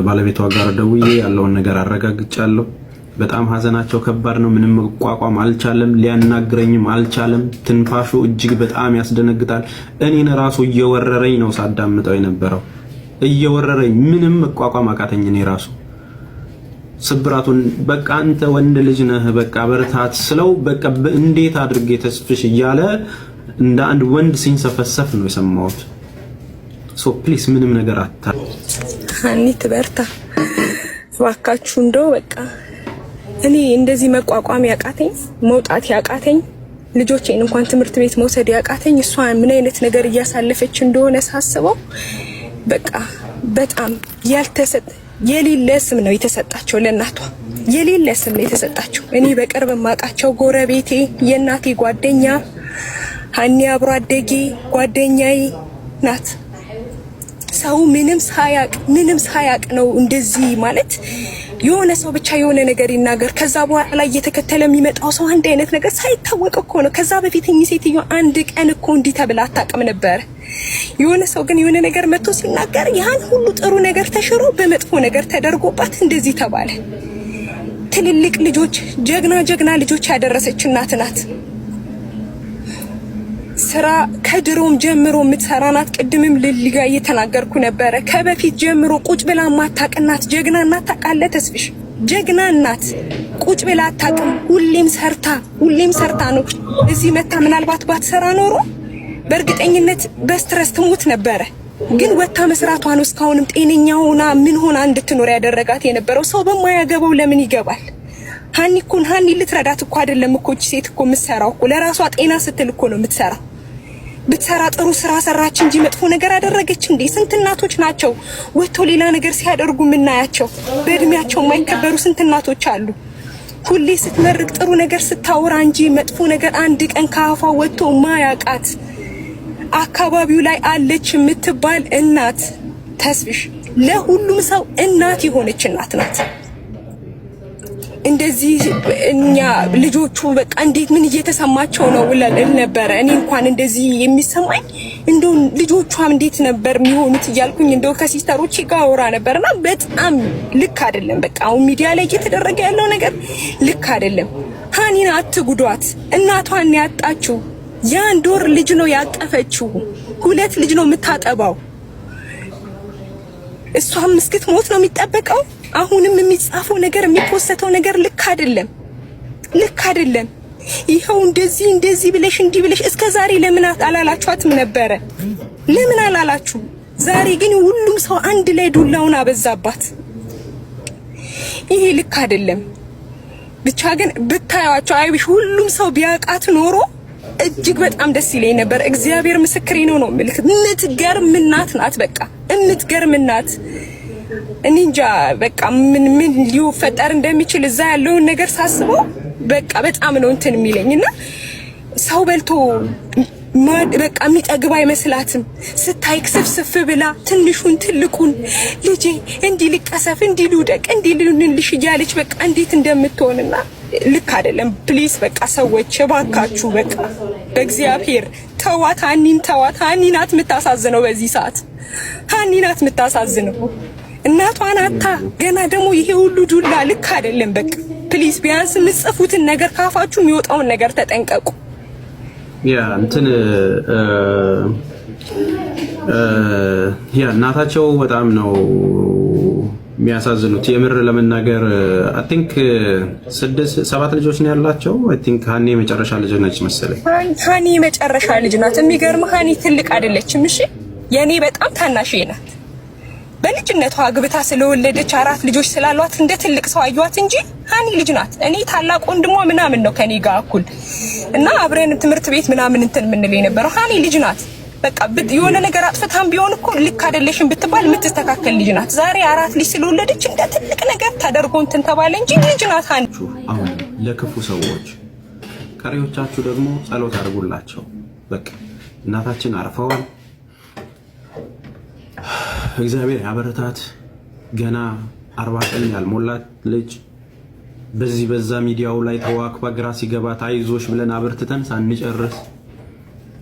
ባለቤቷ ጋር ደውዬ ያለውን ነገር አረጋግጫለሁ። በጣም ሀዘናቸው ከባድ ነው። ምንም መቋቋም አልቻለም። ሊያናግረኝም አልቻለም። ትንፋሹ እጅግ በጣም ያስደነግጣል። እኔን ራሱ እየወረረኝ ነው ሳዳምጠው የነበረው እየወረረኝ ምንም መቋቋም አቃተኝ። እኔ ራሱ ስብራቱን በቃ አንተ ወንድ ልጅ ነህ በቃ በርታት ስለው በቃ እንዴት አድርጌ ተስፍሽ እያለ እንደ አንድ ወንድ ሲንሰፈሰፍ ነው የሰማሁት። ሶ ፕሊስ ምንም ነገር አታ ሀኒት በርታ ዋካችሁ እንደው በቃ እኔ እንደዚህ መቋቋም ያቃተኝ መውጣት ያቃተኝ ልጆቼን እንኳን ትምህርት ቤት መውሰድ ያቃተኝ እሷ ምን አይነት ነገር እያሳለፈች እንደሆነ ሳስበው በቃ በጣም የሌለ ስም ነው የተሰጣቸው ለእናቷ የሌለ ስም ነው የተሰጣቸው። እኔ በቅርብ ማቃቸው ጎረቤቴ የእናቴ ጓደኛ ሀኒ አብሮ አደጌ ጓደኛዬ ናት። ሰው ምንም ሳያቅ ነው እንደዚህ ማለት የሆነ ሰው ብቻ የሆነ ነገር ይናገር ከዛ በኋላ እየተከተለ የሚመጣው ሰው አንድ አይነት ነገር ሳይታወቅ እኮ ነው። ከዛ በፊት እኚህ ሴትዮ አንድ ቀን እኮ እንዲህ ተብላ አታውቅም ነበር። የሆነ ሰው ግን የሆነ ነገር መጥቶ ሲናገር ያን ሁሉ ጥሩ ነገር ተሽሮ በመጥፎ ነገር ተደርጎባት እንደዚህ ተባለ። ትልልቅ ልጆች ጀግና ልጆች ያደረሰች እናት ናት። ስራ ከድሮም ጀምሮ የምትሰራ ናት። ቅድምም ልልጋ እየተናገርኩ ነበረ። ከበፊት ጀምሮ ቁጭ ብላ ማታቀናት ጀግና እናት ታውቃለህ ተስፍሽ? ጀግና እናት ቁጭ ብላ አታውቅም። ሁሌም ሰርታ ነው እዚህ መታ። ምናልባት ባትሰራ ኖሮ በእርግጠኝነት በስትረስ ትሞት ነበረ። ግን ወታ መስራቷ ነው እስካሁንም ጤነኛ ሆና ምን ሆና እንድትኖር ያደረጋት የነበረው። ሰው በማያገባው ለምን ይገባል? ሀኒ ልትረዳት እኮ አይደለም እኮ እቺ ሴት እኮ የምትሰራው እኮ ለራሷ ጤና ስትል እኮ ነው የምትሰራው። ብትሰራ ጥሩ ስራ ሰራች እንጂ መጥፎ ነገር አደረገች እንዴ? ስንት እናቶች ናቸው ወጥተው ሌላ ነገር ሲያደርጉ የምናያቸው? በእድሜያቸው የማይከበሩ ስንት እናቶች አሉ። ሁሌ ስትመርቅ ጥሩ ነገር ስታወራ እንጂ መጥፎ ነገር አንድ ቀን ከአፏ ወጥቶ ማያቃት አካባቢው ላይ አለች የምትባል እናት ተስፍሽ ለሁሉም ሰው እናት የሆነች እናት ናት። እንደዚህ እኛ ልጆቹ በቃ እንዴት ምን እየተሰማቸው ነው ውላል ነበር። እኔ እንኳን እንደዚህ የሚሰማኝ እንደው ልጆቿም እንዴት ነበር የሚሆኑት እያልኩኝ እንደው ከሲስተሮቼ ጋር አወራ ነበርና በጣም ልክ አይደለም። በቃ አሁን ሚዲያ ላይ እየተደረገ ያለው ነገር ልክ አይደለም። ሀኒን አትጉዷት። እናቷን ያጣችው የአንድ ወር ልጅ ነው ያቀፈችው። 2 ልጅ ነው የምታጠባው። እሷም እስክትሞት ነው የሚጠበቀው። አሁንም የሚጻፈው ነገር የሚፖስተው ነገር ልክ አይደለም። ይሄው እንደዚህ ብለሽ እንዲህ ብለሽ እስከ ዛሬ ለምን አላላችኋትም ነበረ? ለምን አላላችሁ? ዛሬ ግን ሁሉም ሰው አንድ ላይ ዱላውን አበዛባት። ይሄ ልክ አይደለም። ብቻ ግን ብታያቸው አይብሽ ሁሉም ሰው ቢያቃት ኖሮ እጅግ በጣም ደስ ይለኝ ነበር። እግዚአብሔር ምስክሬ ነው የምልህ። የምትገርም እናት ናት። በቃ የምትገርም እናት። እኔ እንጃ በቃ ምን ሊፈጠር እንደሚችል እዛ ያለውን ነገር ሳስበው በቃ በጣም ነው እንትን የሚለኝና ሰው በልቶ በቃ የሚጠግብ አይመስላትም። ስታይ ስፍስፍ ብላ ትንሹን ትልቁን ልጄ እንዲህ ልቀሰፍ እንዲህ ልውደቅ እንዲህ ልንልሽ እያለች በቃ እንዴት እንደምትሆንና ልክ አይደለም። ፕሊስ በቃ ሰዎች እባካችሁ በቃ በእግዚአብሔር ተዋት። ሀኒ ናት የምታሳዝነው በዚህ ሰዓት። ሀኒ ናት የምታሳዝነው። እናቷን አታ ገና ደግሞ ይሄ ሁሉ ዱላ ልክ አይደለም። በቃ ፕሊስ ቢያንስ የምትጽፉትን ነገር ካፋችሁ የሚወጣውን ነገር ተጠንቀቁ። ያ እንትን እናታቸው በጣም ነው የሚያሳዝኑት። የምር ለመናገር አይ ቲንክ 7 ልጆች ነው ያላቸው። አይ ቲንክ ሀኒ የመጨረሻ ልጅ ነች መሰለኝ። ሀኒ የመጨረሻ ልጅ ናት። የሚገርም ሀኒ ትልቅ አይደለችም። እሺ የኔ በጣም ታናሽ ናት። በልጅነቷ አግብታ ስለወለደች 4 ልጆች ስላሏት እንደ ትልቅ ሰው አዩዋት እንጂ ሀኒ ልጅ ናት። እኔ ታላቅ ወንድሟ ምናምን ነው ከኔ ጋር እኩል እና አብረን ትምህርት ቤት ምናምን እንትን ምን የነበረው ሀኒ ልጅ ናት። በቃ የሆነ ነገር አጥፍታም ቢሆን እኮ ልክ አይደለሽም ብትባል የምትስተካከል ልጅ ናት። ዛሬ 4 ልጅ ስለወለደች እንደ ትልቅ ነገር ተደርጎ እንትን ተባለ እንጂ ልጅ ናት ሀኒ። አሁን ለክፉ ሰዎች ቀሪዎቻችሁ ደግሞ ጸሎት አድርጉላቸው። በቃ እናታችን አርፈዋል። እግዚአብሔር ያበረታት። ገና 40 ቀን ያልሞላት ልጅ በዛ ሚዲያው ላይ ተዋክባ ግራ ሲገባት አይዞሽ ብለን አበርትተን ሳንጨርስ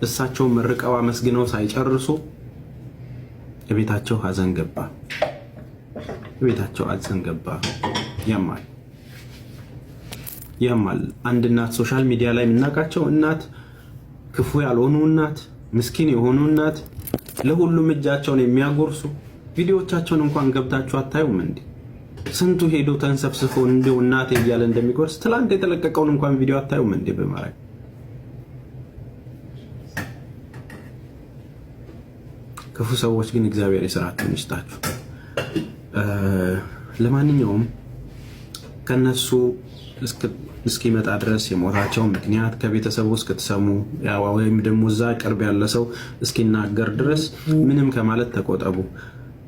እሳቸው መርቀው አመስግነው ሳይጨርሱ የቤታቸው ሀዘን ገባ። ቤታቸው አዘን ገባ። ያማል። አንድ እናት ሶሻል ሚዲያ ላይ የምናውቃቸው እናት፣ ክፉ ያልሆኑ እናት፣ ምስኪን የሆኑ እናት፣ ለሁሉም እጃቸውን የሚያጎርሱ ቪዲዮዎቻቸውን እንኳን ገብታችሁ አታዩም እንዴ? ስንቱ ሄዶ ተንሰፍስፎ እንደው እናቴ እያለ እንደሚጎርስ ትላንት የተለቀቀውን እንኳን ቪዲዮ አታዩም እንዴ? በማራይ ክፉ ሰዎች ግን እግዚአብሔር የሥራቸውን ይስጣችሁ። ለማንኛውም ከነሱ እስኪመጣ ድረስ የሞታቸውን ምክንያት ከቤተሰቡ እስክትሰሙ ወይም ደግሞ እዛ ቅርብ ያለ ሰው እስኪናገር ድረስ ምንም ከማለት ተቆጠቡ።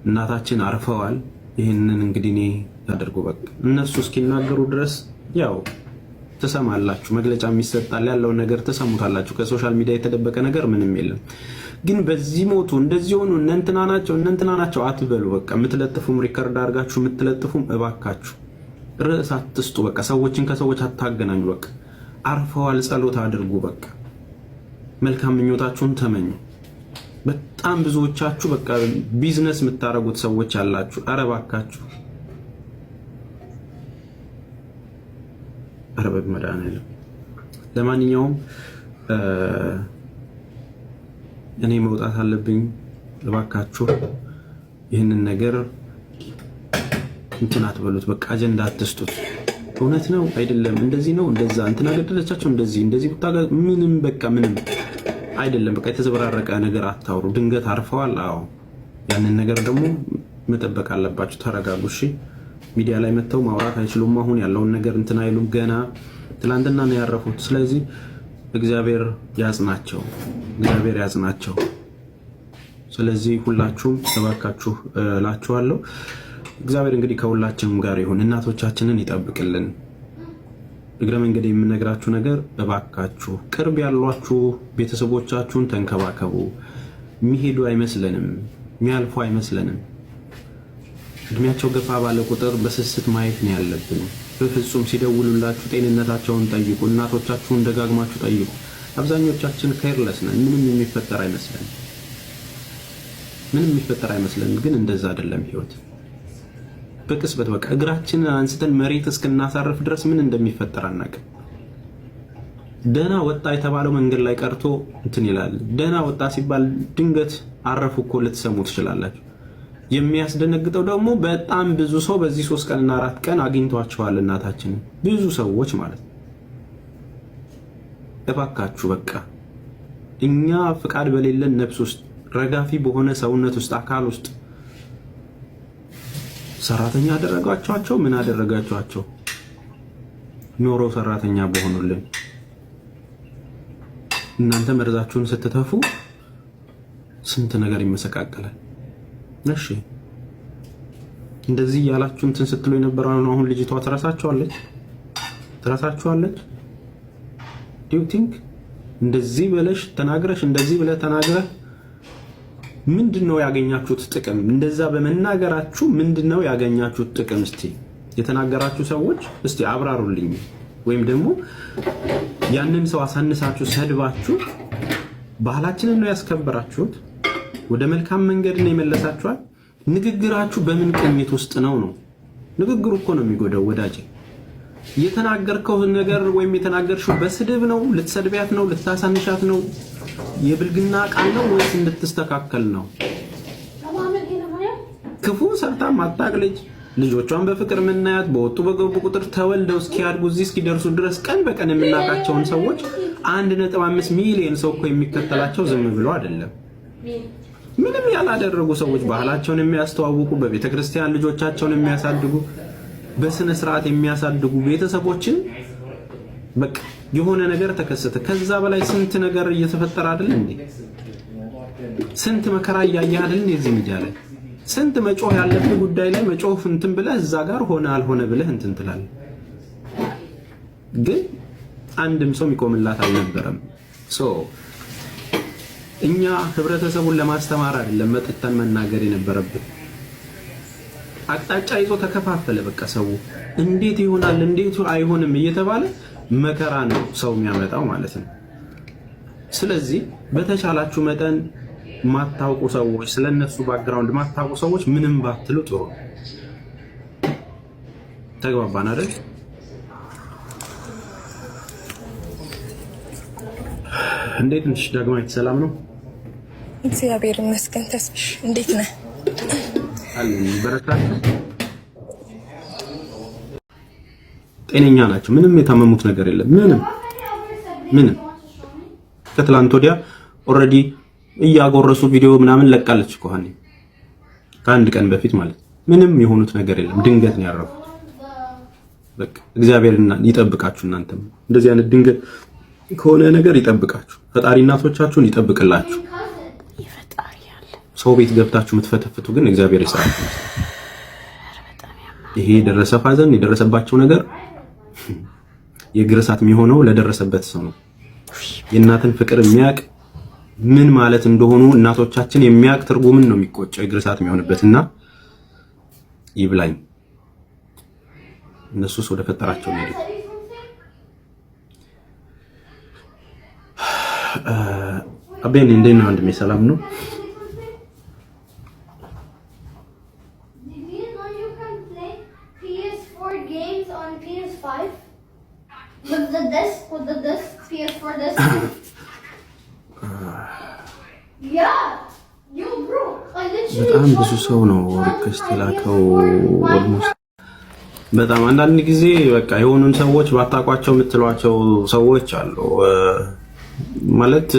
እናታችን አርፈዋል። ይህንን እንግዲህ እኔ ታደርጉ በቃ እነሱ እስኪናገሩ ድረስ ያው ትሰማላችሁ። መግለጫ የሚሰጣል ያለውን ነገር ትሰሙታላችሁ። ከሶሻል ሚዲያ የተደበቀ ነገር ምንም የለም። ግን በዚህ ሞቱ እንደዚህ ሆኑ እነንትና ናቸው አትበሉ። በቃ የምትለጥፉም ሪከርድ አድርጋችሁ የምትለጥፉም እባካችሁ ርዕስ አትስጡ። በቃ ሰዎችን ከሰዎች አታገናኙ። በቃ አርፈዋል፣ ጸሎት አድርጉ። በቃ መልካም ምኞታችሁን ተመኙ። በጣም ብዙዎቻችሁ በቃ ቢዝነስ የምታረጉት ሰዎች አላችሁ። ኧረ እባካችሁ አረበብ መድኃኒዓለም። ለማንኛውም እኔ መውጣት አለብኝ። እባካችሁ ይህንን ነገር እንትን አትበሉት። በቃ አጀንዳ አትስጡት። እውነት ነው አይደለም፣ እንደዚህ ነው እንደዛ እንትና ገደለቻቸው እንደዚህ ብታጋ ምንም በቃ ምንም አይደለም። በቃ የተዘበራረቀ ነገር አታውሩ። ድንገት አርፈዋል። አዎ ያንን ነገር ደግሞ መጠበቅ አለባችሁ። ተረጋጉ። እሺ ሚዲያ ላይ መተው ማውራት አይችሉም። አሁን ያለውን ነገር እንትን አይሉም። ገና ትላንትና ነው ያረፉት። ስለዚህ እግዚአብሔር ያጽናቸው። ስለዚህ ሁላችሁም ተባካችሁ እላችኋለሁ። እግዚአብሔር እንግዲህ ከሁላችንም ጋር ይሁን። እናቶቻችንን ይጠብቅልን። እግረ መንገድ የምነግራችሁ ነገር እባካችሁ ቅርብ ያሏችሁ ቤተሰቦቻችሁን ተንከባከቡ። የሚሄዱ አይመስለንም፣ የሚያልፉ አይመስለንም። እድሜያቸው ገፋ ባለ ቁጥር በስስት ማየት ነው ያለብን። በፍጹም ሲደውሉላችሁ ጤንነታቸውን ጠይቁ። እናቶቻችሁን ደጋግማችሁ ጠይቁ። አብዛኞቻችን ኬርለስ ነን። ምንም የሚፈጠር አይመስለንም። ግን እንደዛ አይደለም ህይወት። በቅጽበት በቃ እግራችንን አንስተን መሬት እስክናሳርፍ ድረስ ምን እንደሚፈጠር አናውቅም። ደህና ወጣ የተባለው መንገድ ላይ ቀርቶ እንትን ይላል። ደህና ወጣ ሲባል ድንገት አረፉ እኮ ልትሰሙ ትችላላችሁ። የሚያስደነግጠው ደግሞ በጣም ብዙ ሰው በዚህ 3 ቀንና 4 ቀን አግኝቷቸዋል እናታችንን፣ ብዙ ሰዎች ማለት ነው። እባካችሁ በቃ እኛ ፍቃድ በሌለን ነፍስ ውስጥ ረጋፊ በሆነ ሰውነት ውስጥ አካል ውስጥ ሰራተኛ አደረጋቸዋቸው። ምን አደረጋቸዋቸው? ኖሮ ሰራተኛ በሆኑልን። እናንተ መርዛችሁን ስትተፉ ስንት ነገር ይመሰቃቀላል። እሺ እንደዚህ ያላችሁ እንትን ስትሉ የነበረው አሁን ልጅቷ ትረሳችኋለች። do you think እንደዚህ ብለሽ ተናግረሽ እንደዚህ ብለ ተናግረህ ምንድነው ያገኛችሁት ጥቅም? እንደዛ በመናገራችሁ ምንድነው ያገኛችሁት ጥቅም? እስቲ የተናገራችሁ ሰዎች እስቲ አብራሩልኝ። ወይም ደግሞ ያንን ሰው አሳንሳችሁ ሰድባችሁ ባህላችንን ነው ያስከበራችሁት? ወደ መልካም መንገድ ነው የመለሳችኋል? ንግግራችሁ በምን ቅኝት ውስጥ ነው? ንግግሩ እኮ ነው የሚጎዳው ወዳጄ። የተናገርከው ነገር ወይም የተናገርሽው በስድብ ነው? ልትሰድቢያት ነው? ልታሳንሻት ነው? የብልግና ቃል ነው ወይስ እንድትስተካከል ነው? ክፉ ሰርታ ማታቅ ልጆቿን በፍቅር ምናያት በወጡ በገቡ ቁጥር ተወልደው እስኪያድጉ እዚህ እስኪደርሱ ድረስ ቀን በቀን የምናውቃቸውን ሰዎች 1.5 ሚሊዮን ሰው እኮ የሚከተላቸው ዝም ብሎ አይደለም። ምንም ያላደረጉ ሰዎች ባህላቸውን የሚያስተዋውቁ በቤተክርስቲያን ልጆቻቸውን የሚያሳድጉ በስነ ስርዓት የሚያሳድጉ ቤተሰቦችን በቃ የሆነ ነገር ተከሰተ። ከዛ በላይ ስንት ነገር እየተፈጠረ አይደል እንዴ? ስንት መከራ እያየህ አይደል እንዴ? እዚህ ሚዲያ ላይ ስንት መጮህ ያለብህ ጉዳይ ላይ መጮህ እንትን ብለህ እዛ ጋር ሆነ አልሆነ ብለህ እንትን ትላለህ። ግን አንድም ሰው የሚቆምላት አልነበረም። እኛ ህብረተሰቡን ለማስተማር አይደለም መጥተን መናገር የነበረብን። አቅጣጫ ይዞ ተከፋፈለ። በቃ ሰው እንዴት ይሆናል እንዴት አይሆንም እየተባለ መከራ ነው ሰው የሚያመጣው ማለት ነው። ስለዚህ በተቻላችሁ መጠን ማታውቁ ሰዎች ስለነሱ ባክግራውንድ ማታውቁ ሰዎች ምንም ባትሉ ጥሩ ነው። ተግባባን አይደል? እንዴት ነሽ ዳግማዊት? ሰላም ነው? እግዚአብሔር ይመስገን። ተስፍሽ እንዴት ነህ? አለን በረካት። ጤነኛ ናቸው። ምንም የታመሙት ነገር የለም። ምንም ከትላንት ወዲያ ኦልሬዲ እያጎረሱ ቪዲዮ ምናምን ለቃለች እኮ ሀኒ ከአንድ ቀን በፊት ማለት ምንም የሆኑት ነገር የለም። ድንገት ነው ያረፉት። በቃ እግዚአብሔር ይጠብቃችሁ። እናንተም እንደዚህ አይነት ድንገት ከሆነ ነገር ይጠብቃችሁ። ፈጣሪ እናቶቻችሁን ይጠብቅላችሁ። ሰው ቤት ገብታችሁ የምትፈተፍቱ ግን እግዚአብሔር ይስራችሁ። ይሄ የደረሰ ሐዘን የደረሰባቸው ነገር የእግር እሳት የሚሆነው ለደረሰበት ሰው ነው። የእናትን ፍቅር የሚያውቅ ምን ማለት እንደሆኑ እናቶቻችን የሚያውቅ ትርጉምን ነው የሚቆጨው የእግር እሳት የሚሆንበትና ይብላኝ። እነሱስ ወደ ፈጠራቸው ነው። አቤን እንዴት ነው? ወንድሜ ሰላም ነው? በጣም ብዙ ሰው ነው ሪኩዌስት የላከው። ኦልሞስት በጣም አንዳንድ ጊዜ በቃ የሆኑን ሰዎች ባታቋቸው የምትሏቸው ሰዎች አሉ። ማለት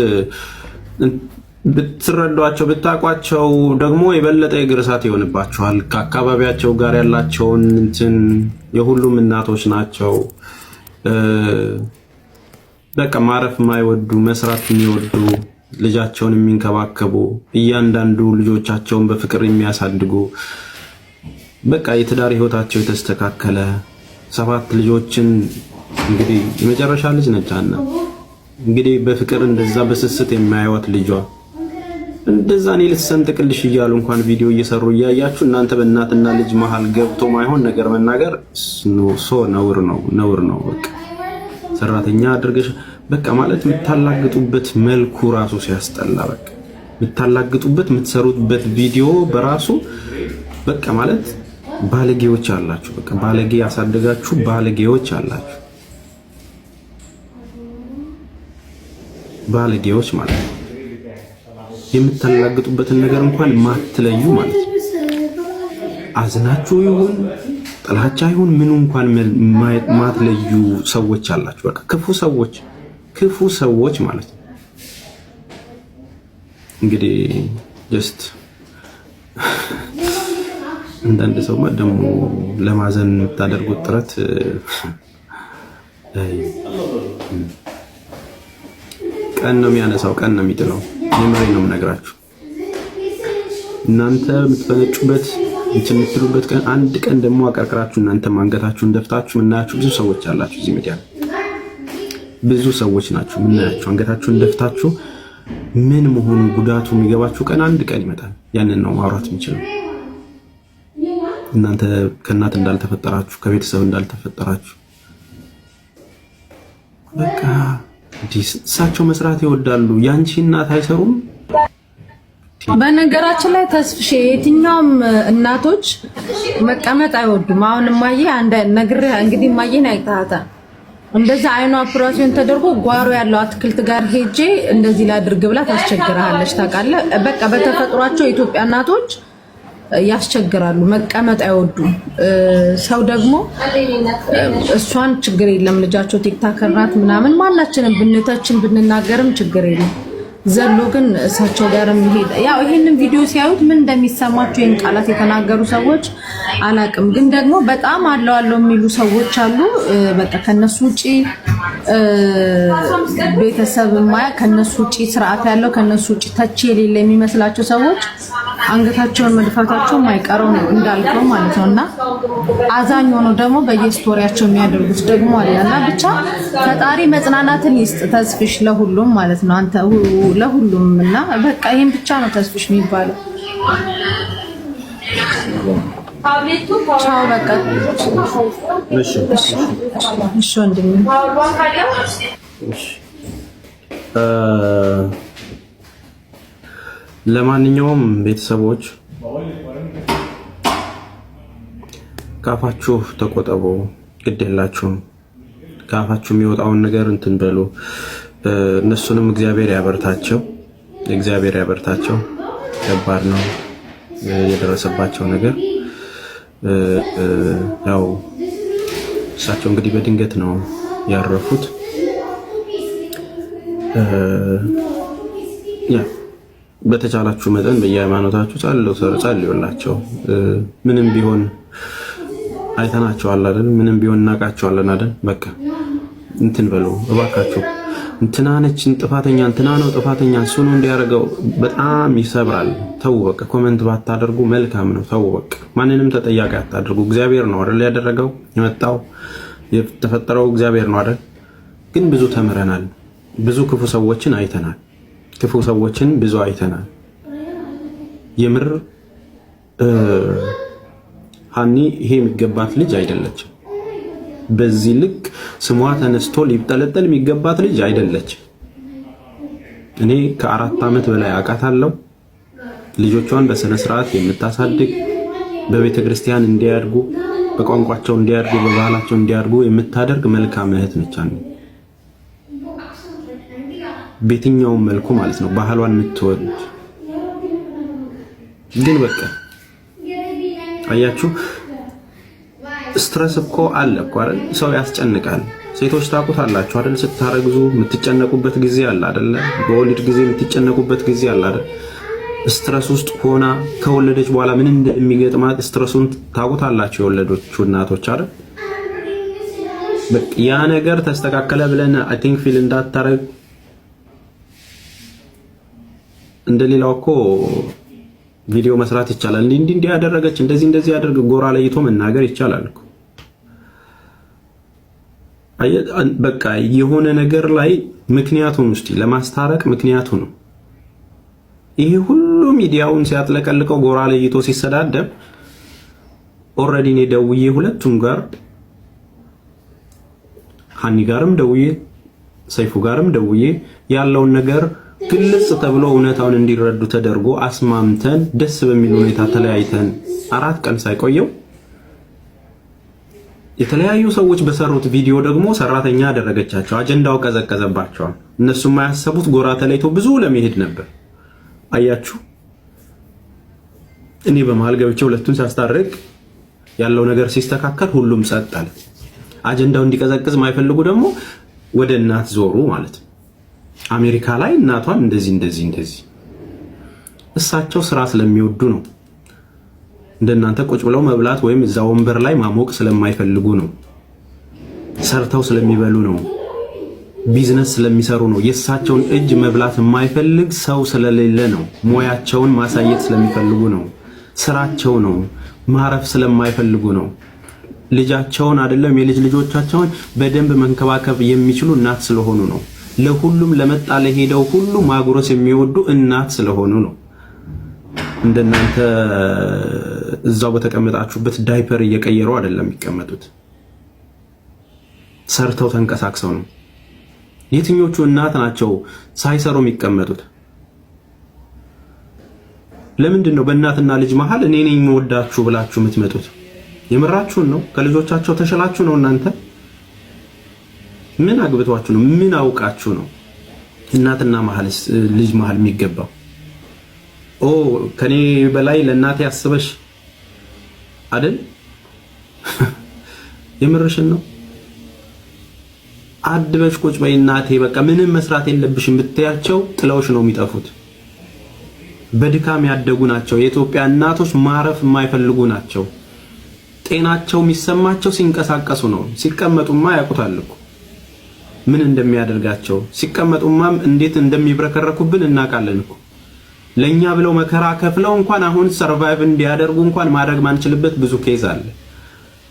ብትረዷቸው ብታቋቸው ደግሞ የበለጠ የእግር እሳት ይሆንባቸዋል። ከአካባቢያቸው ጋር ያላቸውን እንትን የሁሉም እናቶች ናቸው። በቃ ማረፍ የማይወዱ መስራት የሚወዱ ልጃቸውን የሚንከባከቡ እያንዳንዱ ልጆቻቸውን በፍቅር የሚያሳድጉ በቃ የትዳር ህይወታቸው የተስተካከለ 7 ልጆችን እንግዲህ የመጨረሻ ልጅ ነች አና እንግዲህ በፍቅር እንደዛ በስስት የሚያዩት ልጇ እንደዛ እኔ ልትሰንጥቅልሽ እያሉ እንኳን ቪዲዮ እየሰሩ እያያችሁ እናንተ በእናትና ልጅ መሃል ገብቶ ማይሆን ነገር መናገር ነውር ነው። በቃ ሰራተኛ አድርገሽ በቃ ማለት የምታላግጡበት መልኩ ራሱ ሲያስጠላ፣ በቃ የምታላግጡበት የምትሰሩበት ቪዲዮ በራሱ በቃ ማለት ባለጌዎች አላችሁ። በቃ ባለጌ ያሳደጋችሁ ባለጌዎች አላችሁ። ባለጌዎች ማለት ነው። የምታላግጡበትን ነገር እንኳን ማትለዩ ማለት ነው። አዝናችሁ ይሁን ጥላቻ ይሁን ምኑ እንኳን ማትለዩ ሰዎች አላችሁ። በቃ ክፉ ሰዎች ማለት ነው። እንግዲህ ጀስት አንዳንድ ሰው ደግሞ ለማዘን የምታደርጉት ጥረት ቀን ነው የሚያነሳው፣ ቀን ነው የሚጥለው። የምሬ ነው የምነግራችሁ። እናንተ የምትፈነጩበት የምትሉበት ቀን አንድ ቀን ደግሞ አቀርቅራችሁ እናንተ አንገታችሁን ደፍታችሁ የምናያችሁ ብዙ ሰዎች አላችሁ። እዚህ ሚዲያ ብዙ ሰዎች ናችሁ የምናያችሁ። አንገታችሁን ደፍታችሁ ምን መሆኑ ጉዳቱ የሚገባችሁ ቀን አንድ ቀን ይመጣል። ያንን ነው ማውራት የምችለው። እናንተ ከእናት እንዳልተፈጠራችሁ ከቤተሰብ እንዳልተፈጠራችሁ በቃ እሳቸው መስራት ይወዳሉ። ያንቺ እናት አይሰሩም። በነገራችን ላይ ተስፍሽ የትኛውም እናቶች መቀመጥ አይወዱም። አሁን ማየ አንድ ነግሬ እንግዲህ ማየን አይታታ እንደዛ አይኗ ኦፕሬሽን ተደርጎ ጓሮ ያለው አትክልት ጋር ሄጄ እንደዚህ ላድርግ ብላ ታስቸግራለች። ታውቃለህ፣ በቃ በተፈጥሯቸው የኢትዮጵያ እናቶች ያስቸግራሉ፣ መቀመጥ አይወዱም። ሰው ደግሞ እሷን ችግር የለም ልጃቸው ቲክታከር ናት ምናምን ማናችንም ብንተችን ብንናገርም ችግር የለም። ዘሎ ግን እሳቸው ጋር የሚሄድ ያው ይሄንን ቪዲዮ ሲያዩት ምን እንደሚሰማቸው ይሄን ቃላት የተናገሩ ሰዎች አላቅም። ግን ደግሞ በጣም አለው የሚሉ ሰዎች አሉ። በቃ ከነሱ ውጪ ቤተሰብ ማያ ከነሱ ውጪ ስርዓት ያለው ከነሱ ውጪ ተች የሌለ የሚመስላቸው ሰዎች አንገታቸውን መድፋታቸው ማይቀረው ነው እንዳልከው ማለት ነውና አዛኝ ሆኖ ደግሞ በየስቶሪያቸው የሚያደርጉት ደግሞ አለና ብቻ ፈጣሪ መጽናናትን ይስጥ ተስፍሽ ለሁሉም ማለት ነው። አንተ ለሁሉም እና በቃ ይሄን ብቻ ነው ተስፍሽ የሚባለው። ቻው በቃ እሺ ወንድሜ። ለማንኛውም ቤተሰቦች ካፋችሁ ተቆጠቡ፣ ግድ የላችሁም። ካፋችሁ የሚወጣውን ነገር እንትን በሉ። እነሱንም እግዚአብሔር ያበርታቸው፣ እግዚአብሔር ያበርታቸው። ከባድ ነው የደረሰባቸው ነገር። ያው እሳቸው እንግዲህ በድንገት ነው ያረፉት። በተቻላችሁ መጠን በየሃይማኖታችሁ ጸልዩላቸው። ምንም ቢሆን አይተናቸዋል አይደል? ምንም ቢሆን እናውቃቸዋለን አይደል? በቃ እንትን በሉ እባካችሁ። እንትና ነች ጥፋተኛ፣ እንትና ነው ጥፋተኛ፣ እሱ ነው እንዲያደርገው በጣም ይሰብራል። ተው በቃ። ኮሜንት ባታደርጉ መልካም ነው። ተው በቃ። ማንንም ተጠያቂ አታደርጉ። እግዚአብሔር ነው አይደል ያደረገው፣ የመጣው የተፈጠረው እግዚአብሔር ነው አይደል? ግን ብዙ ተምረናል። ብዙ ክፉ ሰዎችን አይተናል። ክፉ ሰዎችን ብዙ አይተናል። የምር ሃኒ ይሄ የሚገባት ልጅ አይደለችም። በዚህ ልክ ስሟ ተነስቶ ሊጠለጠል የሚገባት ልጅ አይደለችም። እኔ ከ4 ዓመት በላይ አውቃታለሁ። ልጆቿን በስነ ስርዓት የምታሳድግ፣ በቤተ ክርስቲያን እንዲያድጉ፣ በቋንቋቸው እንዲያድጉ፣ በባህላቸው እንዲያድጉ የምታደርግ መልካም እህት ነች። በየትኛውም መልኩ ማለት ነው ባህሏን የምትወድ ግን በቃ አያችሁ፣ ስትረስ እኮ አለ እኮ አይደል? ሰው ያስጨንቃል። ሴቶች ታውቁታላችሁ አይደል? ስታረግዙ የምትጨነቁበት ጊዜ አለ አይደል? በወሊድ ጊዜ የምትጨነቁበት ጊዜ አለ አይደል? ስትረስ ውስጥ ሆና ከወለደች በኋላ ምን እንደሚገጥማት ስትረሱን ታውቁታላችሁ የወለዶቹ እናቶች አይደል? በቃ ያ ነገር ተስተካከለ ብለን አይ ቲንክ ፊል እንዳታረግ እንደሌላው እኮ ቪዲዮ መስራት ይቻላል። እንዲህ ያደረገች እንደዚህ ያደርግ ጎራ ለይቶ መናገር ይቻላል እኮ። በቃ የሆነ ነገር ላይ ምክንያቱን ውስጥ ለማስታረቅ ምክንያቱ ነው። ይሄ ሁሉ ሚዲያውን ሲያጥለቀልቀው ጎራ ለይቶ ሲሰዳደብ ኦልሬዲ እኔ ደውዬ ሁለቱም ጋር ሃኒ ጋርም ደውዬ ሰይፉ ጋርም ደውዬ ያለውን ነገር ግልጽ ተብሎ እውነታውን እንዲረዱ ተደርጎ አስማምተን ደስ በሚል ሁኔታ ተለያይተን 4 ቀን ሳይቆየው የተለያዩ ሰዎች በሰሩት ቪዲዮ ደግሞ ሰራተኛ አደረገቻቸው። አጀንዳው ቀዘቀዘባቸዋል። እነሱ የማያሰቡት ጎራ ተለይቶ ብዙ ለመሄድ ነበር። አያችሁ፣ እኔ በመሃል ገብቼ ሁለቱን ሳስታርቅ ያለው ነገር ሲስተካከል ሁሉም ጸጥ አለ። አጀንዳው እንዲቀዘቅዝ ማይፈልጉ ደግሞ ወደ እናት ዞሩ ማለት ነው። አሜሪካ ላይ እናቷን እንደዚህ እሳቸው ስራ ስለሚወዱ ነው። እንደናንተ ቁጭ ብለው መብላት ወይም እዛ ወንበር ላይ ማሞቅ ስለማይፈልጉ ነው። ሰርተው ስለሚበሉ ነው። ቢዝነስ ስለሚሰሩ ነው። የእሳቸውን እጅ መብላት የማይፈልግ ሰው ስለሌለ ነው። ሞያቸውን ማሳየት ስለሚፈልጉ ነው። ስራቸው ነው። ማረፍ ስለማይፈልጉ ነው። ልጃቸውን አይደለም የልጅ ልጆቻቸውን በደንብ መንከባከብ የሚችሉ እናት ስለሆኑ ነው። ለሁሉም ለመጣ ለሄደው ሁሉ ማጉረስ የሚወዱ እናት ስለሆኑ ነው። እንደናንተ እዛው በተቀመጣችሁበት ዳይፐር እየቀየሩ አይደለም የሚቀመጡት። ሰርተው ተንቀሳቅሰው ነው። የትኞቹ እናት ናቸው ሳይሰሩ የሚቀመጡት? ለምንድን ነው በእናትና ልጅ መሃል እኔ ነኝ የምወዳችሁ ብላችሁ የምትመጡት? የምራችሁን ነው? ከልጆቻቸው ተሸላችሁ ነው እናንተ? ምን አግብቷችሁ ነው? ምን አውቃችሁ ነው እናትና ልጅ መሃል የሚገባው? ከኔ በላይ ለእናቴ ያስበሽ አይደል? የምርሽን ነው? አድበሽ ቁጭ በይ እናቴ በቃ ምንም መስራት የለብሽም ብትያቸው ጥለውሽ ነው የሚጠፉት። በድካም ያደጉ ናቸው። የኢትዮጵያ እናቶች ማረፍ የማይፈልጉ ናቸው። ጤናቸው የሚሰማቸው ሲንቀሳቀሱ ነው። ሲቀመጡማ ያውቁታል እኮ ምን እንደሚያደርጋቸው። ሲቀመጡማ እንዴት እንደሚብረከረኩብን እናውቃለን እኮ። ለኛ ብለው መከራ ከፍለው እንኳን አሁን ሰርቫይቭ እንዲያደርጉ እንኳን ማድረግ ማንችልበት ብዙ ኬዝ አለ።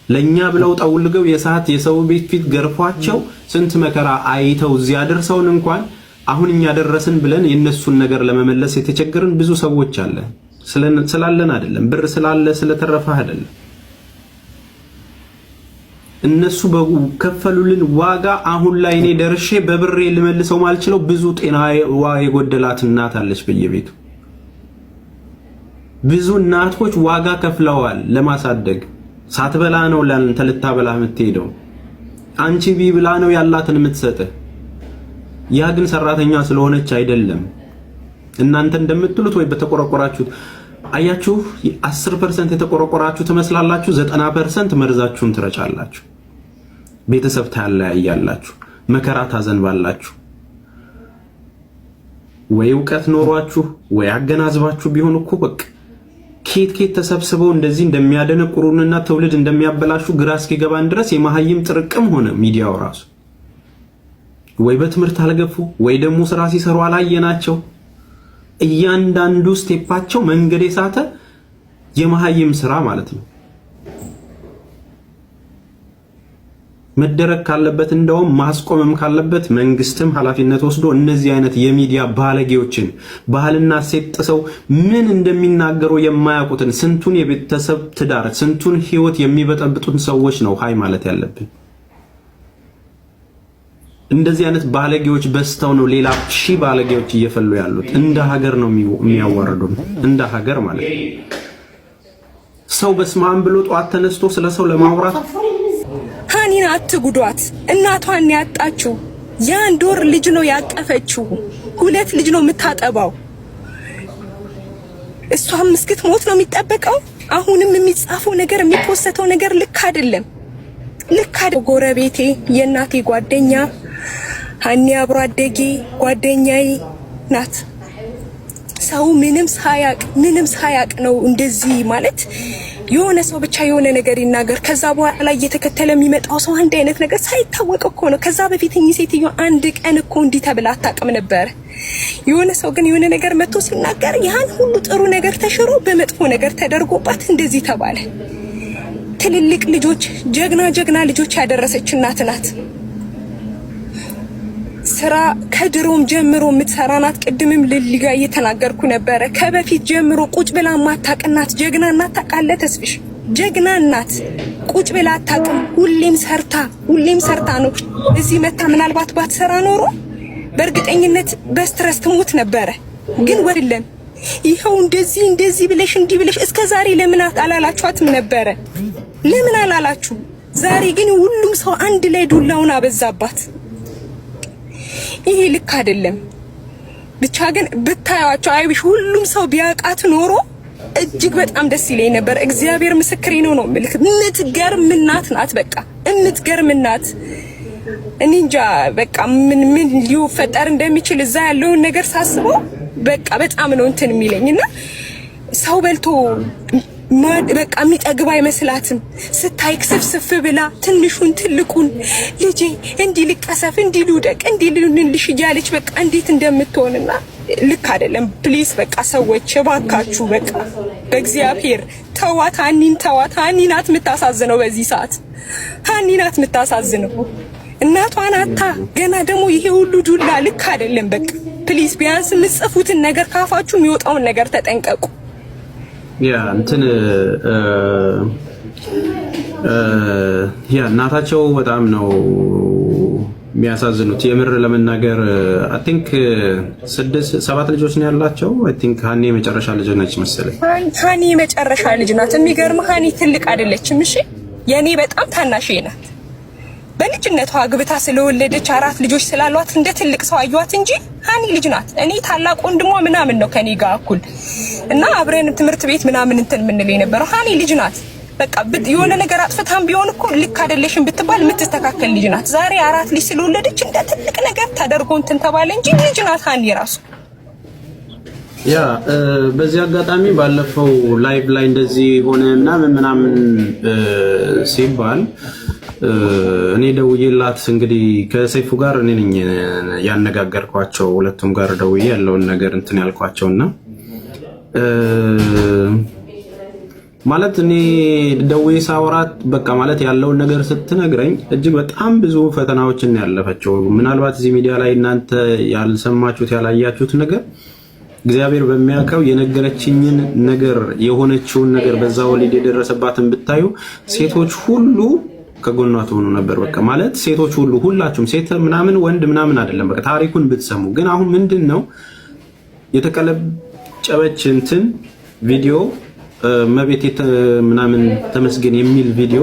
ለኛ ብለው ጠውልገው የሰዓት የሰው ቤት ፊት ገርፏቸው ስንት መከራ አይተው እዚያ ደርሰውን እንኳን አሁን እኛ ደረስን ብለን የነሱን ነገር ለመመለስ የተቸገርን ብዙ ሰዎች አለ። ስላለን አይደለም፣ ብር ስላለ ስለተረፈ አይደለም። እነሱ በከፈሉልን ዋጋ አሁን ላይ እኔ ደርሼ በብሬ ልመልሰው ማልችለው ብዙ ጤና የጎደላት እናት አለች በየቤቱ። ብዙ እናቶች ዋጋ ከፍለዋል ለማሳደግ። ሳትበላ ነው ለአንተ ልታበላ የምትሄደው። አንቺ ቢብላ ነው ያላትን የምትሰጥህ። ያ ግን ሰራተኛ ስለሆነች አይደለም። እናንተ እንደምትሉት ወይ በተቆረቆራችሁት አያችሁ 10% የተቆረቆራችሁ ትመስላላችሁ፣ 90% መርዛችሁን ትረጫላችሁ። ቤተሰብ ታለያያላችሁ፣ መከራ ታዘንባላችሁ። ወይ ዕውቀት ኖሯችሁ ወይ አገናዝባችሁ ቢሆን እኮ በቃ ኬት ተሰብስበው እንደዚህ እንደሚያደነቁሩንና ትውልድ እንደሚያበላሹ ግራ እስኪገባን ድረስ የመሀይም ጥርቅም ሆነ ሚዲያው ራሱ። ወይ በትምህርት አልገፉ ወይ ደግሞ ስራ ሲሰሩ አላየናቸው። እያንዳንዱ ስቴፓቸው መንገድ የሳተ የመሀይም ስራ ማለት ነው። መደረግ ካለበት እንደውም ማስቆምም ካለበት መንግስትም ኃላፊነት ወስዶ እነዚህ አይነት የሚዲያ ባለጌዎችን ባህልና ሴት ጥሰው ምን እንደሚናገሩ የማያውቁትን ስንቱን የቤተሰብ ትዳር ስንቱን ህይወት የሚበጠብጡን ሰዎች ነው ሃይ ማለት ያለብን። እንደዚህ አይነት ባለጌዎች በስተው ነው ሌላ ሺህ ባለጌዎች እየፈሉ ያሉት። እንደ ሀገር ነው የሚያዋርዱን፣ እንደ ሀገር ማለት ነው። ሰው በስማም ብሎ ጧት ተነስቶ ስለ ሰው ለማውራት ሃኒን አትጉዷት። እናቷን ያጣችው የአንድ ወር ልጅ ነው ያቀፈችው። 2 ልጅ ነው የምታጠባው። እሷም እስክትሞት ነው የሚጠበቀው። አሁንም የሚጻፈው ነገር የሚፖስተው ነገር ልክ አይደለም። ጎረቤቴ የእናቴ ጓደኛ ሃኒ አብሮ አደጌ ጓደኛዬ ናት። ሰው ምንም ሳያቅ ነው እንደዚህ ማለት። የሆነ ሰው ብቻ የሆነ ነገር ይናገር፣ ከዛ በኋላ እየተከተለ የሚመጣው ሰው አንድ አይነት ነገር ሳይታወቅ እኮ ነው። ከዛ በፊት እኚህ ሴትዮ አንድ ቀን እኮ እንዲህ ተብላ አታውቅም ነበር። የሆነ ሰው ግን የሆነ ነገር መጥቶ ሲናገር ያን ሁሉ ጥሩ ነገር ተሽሮ በመጥፎ ነገር ተደርጎባት እንደዚህ ተባለ። ትልልቅ ልጆች ጀግና ልጆች ያደረሰች እናት ናት። ስራ ከድሮም ጀምሮ የምትሰራ ናት። ቅድምም ልልጋ እየተናገርኩ ነበረ። ከበፊት ጀምሮ ቁጭ ብላ ማታውቅ እናት፣ ጀግና እናት ታውቃለህ ተስፍሽ? ጀግና እናት ቁጭ ብላ አታውቅም። ሁሌም ሰርታ ነው እዚህ መታ። ምናልባት ባትሰራ ኖሮ በእርግጠኝነት በስትረስ ትሞት ነበረ። ግን ወድለም ይኸው እንደዚህ ብለሽ እንዲህ ብለሽ እስከ ዛሬ ለምን አላላችኋትም ነበረ? ለምን አላላችሁ? ዛሬ ግን ሁሉም ሰው አንድ ላይ ዱላውን አበዛባት። ይሄ ልክ አይደለም። ብቻ ግን ብታያቸው አይብሽ ሁሉም ሰው ቢያውቃት ኖሮ እጅግ በጣም ደስ ይለኝ ነበር። እግዚአብሔር ምስክሬ ነው የምልህ። የምትገርም እናት ናት። በቃ የምትገርም እናት። እኔ እንጃ በቃ ምን ሊፈጠር እንደሚችል እዛ ያለውን ነገር ሳስበው በቃ በጣም ነው እንትን የሚለኝና ሰው በልቶ በቃ የሚጠግብ አይመስላትም። ስታይ ስፍስፍ ብላ ትንሹን ትልቁን ልጄ እንዲህ ልቀሰፍ እንዲህ ልውደቅ እንዲህ ልንልሽ እያለች በቃ እንዴት እንደምትሆንና ልክ አይደለም። ፕሊስ በቃ ሰዎች እባካችሁ በቃ በእግዚአብሔር ተዋት፣ ሃኒን ተዋት። ሃኒ ናት የምታሳዝነው በዚህ ሰዓት። ሃኒ ናት የምታሳዝነው። እናቷን አታ ገና ደግሞ ይሄ ሁሉ ዱላ ልክ አይደለም። በቃ ፕሊስ ቢያንስ የምትጽፉትን ነገር ካፋችሁ የሚወጣውን ነገር ተጠንቀቁ። ያ እንትን እናታቸው በጣም ነው የሚያሳዝኑት። የምር ለመናገር አይ ቲንክ 6-7 ልጆች ነው ያላቸው። አይ ቲንክ ሃኒ የመጨረሻ ልጅ ነች መሰለኝ። ሃኒ የመጨረሻ ልጅ ናት። የሚገርም ሃኒ ትልቅ አይደለችም። እሺ የኔ በጣም ታናሽ ናት። በልጅነቷ አግብታ ስለወለደች 4 ልጆች ስላሏት እንደ ትልቅ ሰው አዩዋት እንጂ ሃኒ ልጅ ናት። እኔ ታላቅ ወንድሟ ምናምን ነው ከኔ ጋር እኩል እና አብረን ትምህርት ቤት ምናምን እንትን የምንለው የነበረው። ሃኒ ልጅ ናት። በቃ የሆነ ነገር አጥፍታም ቢሆን እኮ ልክ አይደለሽም ብትባል የምትስተካከል ልጅ ናት። ዛሬ 4 ልጅ ስለወለደች እንደ ትልቅ ነገር ታደርጎ እንትን ተባለ እንጂ ልጅ ናት ሃኒ ራሱ። ያ በዚህ አጋጣሚ ባለፈው ላይቭ ላይ እንደዚህ ሆነ ምናምን ሲባል እኔ ደውዬላት እንግዲህ ከሰይፉ ጋር እኔ ነኝ ያነጋገርኳቸው። ሁለቱም ጋር ደውዬ ያለውን ነገር እንትን ያልኳቸውና ማለት እኔ ደውዬ ሳወራት በቃ ማለት ያለውን ነገር ስትነግረኝ እጅግ በጣም ብዙ ፈተናዎችን ያለፈችው። ምናልባት እዚህ ሚዲያ ላይ እናንተ ያልሰማችሁት ያላያችሁት ነገር እግዚአብሔር በሚያውቀው የነገረችኝን ነገር የሆነችውን ነገር በዛ ወሊድ የደረሰባትን ብታዩ ሴቶች ሁሉ ከጎኗ ትሆኑ ነበር። በቃ ማለት ሴቶች ሁሉ ሁላችሁም ሴት ምናምን ወንድ ምናምን አይደለም። በቃ ታሪኩን ብትሰሙ ግን አሁን ምንድነው የተቀለጨበች እንትን ቪዲዮ መቤቴ ምናምን ተመስገን የሚል ቪዲዮ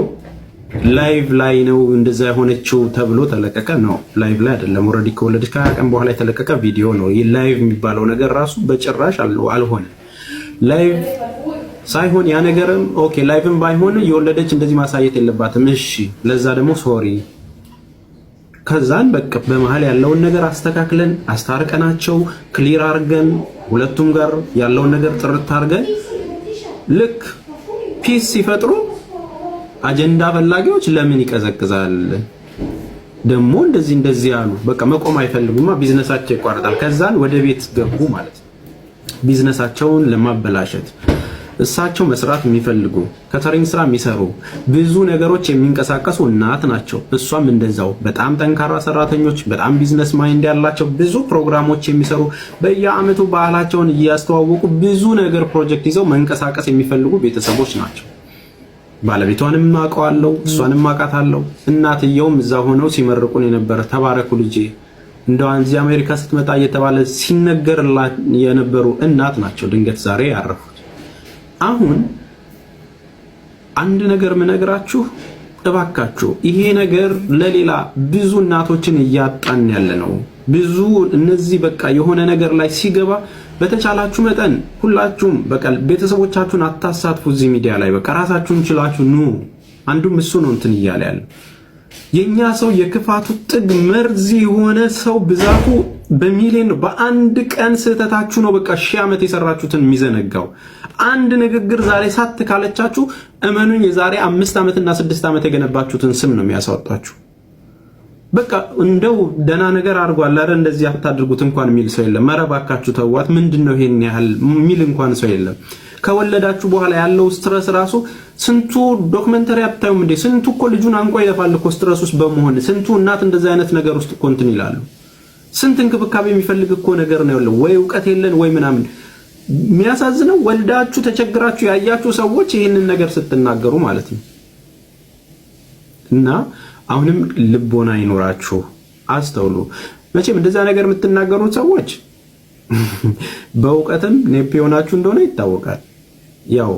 ላይቭ ላይ ነው እንደዛ የሆነችው ተብሎ ተለቀቀ። ነው ላይቭ ላይ አይደለም። ኦልሬዲ ከወለደች ከ20 ቀን በኋላ የተለቀቀ ቪዲዮ ነው። ይህ ላይቭ የሚባለው ነገር ራሱ በጭራሽ አልሆነ። ላይቭ ሳይሆን ያ ነገርም ኦኬ፣ ላይቭም ባይሆን የወለደች እንደዚህ ማሳየት የለባትም። እሺ፣ ለዛ ደግሞ ሶሪ። ከዛን በቃ በመሃል ያለውን ነገር አስተካክለን አስታርቀናቸው ክሊር አድርገን ሁለቱም ጋር ያለውን ነገር ጥርት አድርገን ልክ ፒስ ሲፈጥሩ አጀንዳ ፈላጊዎች ለምን ይቀዘቅዛል ደግሞ እንደዚህ ያሉ በቃ መቆም አይፈልጉማ፣ ቢዝነሳቸው ይቋረጣል። ከዛን ወደ ቤት ገቡ ማለት ነው። ቢዝነሳቸውን ለማበላሸት እሳቸው መስራት የሚፈልጉ ከተሪንግ ስራ የሚሰሩ ብዙ ነገሮች የሚንቀሳቀሱ እናት ናቸው። እሷም እንደዛው በጣም ጠንካራ ሰራተኞች፣ በጣም ቢዝነስ ማይንድ ያላቸው ብዙ ፕሮግራሞች የሚሰሩ በየአመቱ ባህላቸውን እያስተዋወቁ ብዙ ነገር ፕሮጀክት ይዘው መንቀሳቀስ የሚፈልጉ ቤተሰቦች ናቸው። ባለቤቷንም አውቀዋለሁ፣ እሷንም አውቃታለሁ። እናትየውም እዛ ሆነው ሲመርቁን የነበረ ተባረኩ ልጄ እንደው እዚህ አሜሪካ ስትመጣ እየተባለ ሲነገርላት የነበሩ እናት ናቸው። ድንገት ዛሬ ያረፉት። አሁን አንድ ነገር ምነግራችሁ እባካችሁ፣ ይሄ ነገር ለሌላ ብዙ እናቶችን እያጣን ያለ ነው። ብዙ እነዚህ በቃ የሆነ ነገር ላይ ሲገባ በተቻላችሁ መጠን ሁላችሁም በቃ ቤተሰቦቻችሁን አታሳትፉ እዚህ ሚዲያ ላይ። በቃ ራሳችሁን ችላችሁ ኑ። አንዱም እሱ ነው እንትን እያለ ያለ የኛ ሰው የክፋቱ ጥግ መርዝ የሆነ ሰው ብዛቱ በሚሊዮን ነው። በአንድ ቀን ስህተታችሁ ነው በቃ 1000 ዓመት የሰራችሁትን የሚዘነጋው። አንድ ንግግር ዛሬ ሳት ካለቻችሁ እመኑኝ የዛሬ 5 ዓመትና 6 ዓመት የገነባችሁትን ስም ነው የሚያሳወጣችሁ። በቃ እንደው ደና ነገር አድርጓል አይደል እንደዚህ አታድርጉት እንኳን የሚል ሰው የለም። መረባካችሁ ተዋት ምንድነው ይሄን ያህል የሚል እንኳን ሰው የለም። ከወለዳችሁ በኋላ ያለው ስትረስ ራሱ ስንቱ ዶክመንተሪ አታዩም እንዴ? ስንቱ እኮ ልጁን አንቆ ይለፋል እኮ ስትረስ ውስጥ በመሆን ስንቱ እናት እንደዛ አይነት ነገር ውስጥ እኮ እንትን ይላሉ። ስንት እንክብካቤ የሚፈልግ እኮ ነገር ነው ያለው። ወይ ዕውቀት የለን ወይ ምናምን። የሚያሳዝነው ወልዳችሁ ተቸግራችሁ ያያችሁ ሰዎች ይሄንን ነገር ስትናገሩ ማለት ነው። እና አሁንም ልቦና ይኖራችሁ አስተውሉ። መቼም እንደዛ ነገር የምትናገሩት ሰዎች በእውቀትም ኔፕ ሆናችሁ እንደሆነ ይታወቃል። ያው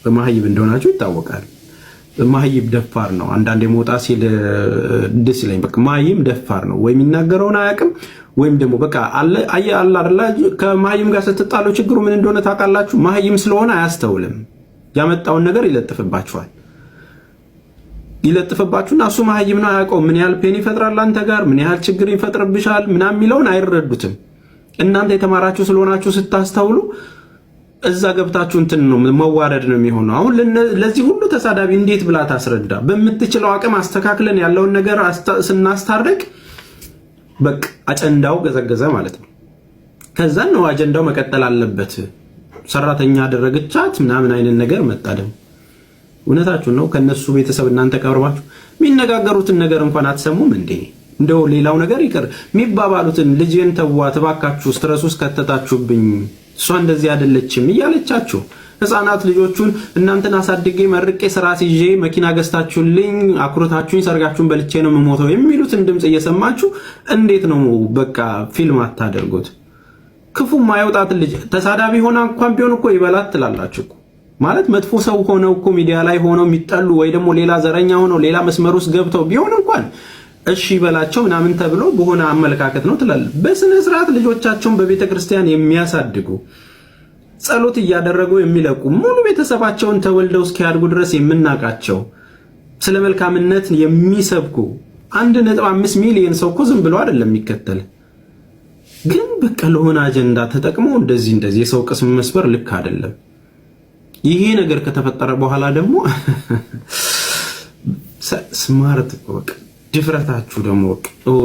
በማህይብ እንደሆናችሁ ይታወቃል። ማህይብ ደፋር ነው። አንዳንዴ ሞጣ ሲል ደስ ይለኝ። በቃ ማህይም ደፋር ነው። ወይ የሚናገረውን አያውቅም ወይም ደግሞ በቃ አለ አይደለ። ከማህይም ጋር ስትጣሉ ችግሩ ምን እንደሆነ ታውቃላችሁ። ማህይም ስለሆነ አያስተውልም። ያመጣውን ነገር ይለጥፍባችኋል። ይለጥፍባችሁና እሱ ማህይም ነው አያውቀውም። ምን ያህል ፔን ይፈጥራል አንተ ጋር፣ ምን ያህል ችግር ይፈጥርብሻል ምናምን የሚለውን አይረዱትም። እናንተ የተማራችሁ ስለሆናችሁ ስታስተውሉ እዛ ገብታችሁ እንትን ነው መዋረድ ነው የሚሆነው። አሁን ለዚህ ሁሉ ተሳዳቢ እንዴት ብላ ታስረዳ? በምትችለው አቅም አስተካክለን ያለውን ነገር ስናስታርቅ በቃ አጀንዳው ገዘገዘ ማለት ነው። ከዛ ነው አጀንዳው መቀጠል አለበት። ሰራተኛ አደረገቻት ምናምን አይነት ነገር መጣደም። እውነታችሁ ነው። ከነሱ ቤተሰብ እናንተ ቀርባችሁ የሚነጋገሩትን ነገር እንኳን አትሰሙም እንዴ? እንደው ሌላው ነገር ይቀር የሚባባሉትን ልጄን ተዋት እባካችሁ ስትረስ ውስጥ ከተታችሁብኝ፣ እሷ እንደዚህ አይደለችም እያለቻችሁ ህፃናት ልጆቹን እናንተን አሳድጌ መርቄ ስራ ሲዤ መኪና ገዝታችሁልኝ አኩርታችሁኝ ሰርጋችሁን በልቼ ነው የምሞተው የሚሉትን ድምጽ እየሰማችሁ እንዴት ነው በቃ ፊልም አታደርጉት? ክፉ ማይወጣት ልጅ ተሳዳቢ ሆና እንኳን ቢሆን እኮ ይበላት ትላላችሁ ማለት መጥፎ ሰው ሆነው እኮ ሚዲያ ላይ ሆነው የሚጠሉ ወይ ደግሞ ሌላ ዘረኛ ሆነው ሌላ መስመር ውስጥ ገብተው ቢሆን እንኳን እሺ በላቸው ምናምን ተብሎ በሆነ አመለካከት ነው ትላል። በስነ ስርዓት ልጆቻቸውን በቤተ ክርስቲያን የሚያሳድጉ ጸሎት እያደረጉ የሚለቁ ሙሉ ቤተሰባቸውን ተወልደው እስኪያድጉ ድረስ የምናቃቸው ስለ መልካምነት የሚሰብኩ 1.5 ሚሊዮን ሰው እኮ ዝም ብሎ አይደለም የሚከተል። ግን በቃ ለሆነ አጀንዳ ተጠቅሞ እንደዚህ የሰው ቅስም መስበር ልክ አይደለም። ይሄ ነገር ከተፈጠረ በኋላ ደግሞ ስማርት በቃ ድፍረታችሁ ደግሞ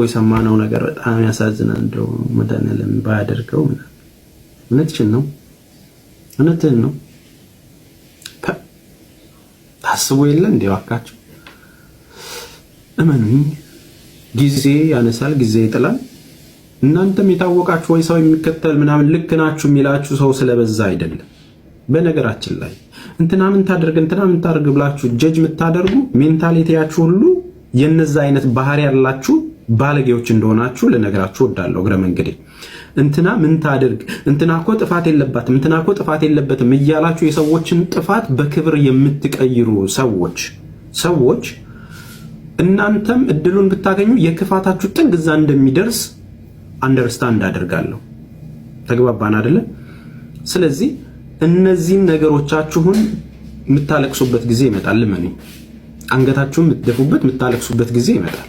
የሰማነው ነገር በጣም ያሳዝናል። እንደው መድኃኒዓለም ባያደርገው እውነትሽን ነው። ታስቦ የለ እንዴ ዋካችሁ? እመኑኝ ጊዜ ያነሳል፣ ጊዜ ይጥላል። እናንተም የታወቃችሁ ወይ ሰው የሚከተል ምናምን ልክ ናችሁ የሚላችሁ ሰው ስለበዛ አይደለም። በነገራችን ላይ እንትና ምን ታደርግ ብላችሁ ጀጅ የምታደርጉ ሜንታሊቲያችሁ ሁሉ የነዛ አይነት ባህሪ ያላችሁ ባለጌዎች እንደሆናችሁ ልነግራችሁ እወዳለሁ። እግረ መንገዴ እንትና ምን ታድርግ፣ እንትና እኮ ጥፋት የለባትም፣ እንትና እኮ ጥፋት የለበትም እያላችሁ የሰዎችን ጥፋት በክብር የምትቀይሩ ሰዎች እናንተም እድሉን ብታገኙ የክፋታችሁ ጥግ እዛ እንደሚደርስ አንደርስታንድ አደርጋለሁ። ተግባባን አይደለ? ስለዚህ እነዚህን ነገሮቻችሁን የምታለቅሱበት ጊዜ ይመጣል። ለምን አንገታችሁን የምትደፉበት የምታለቅሱበት ጊዜ ይመጣል።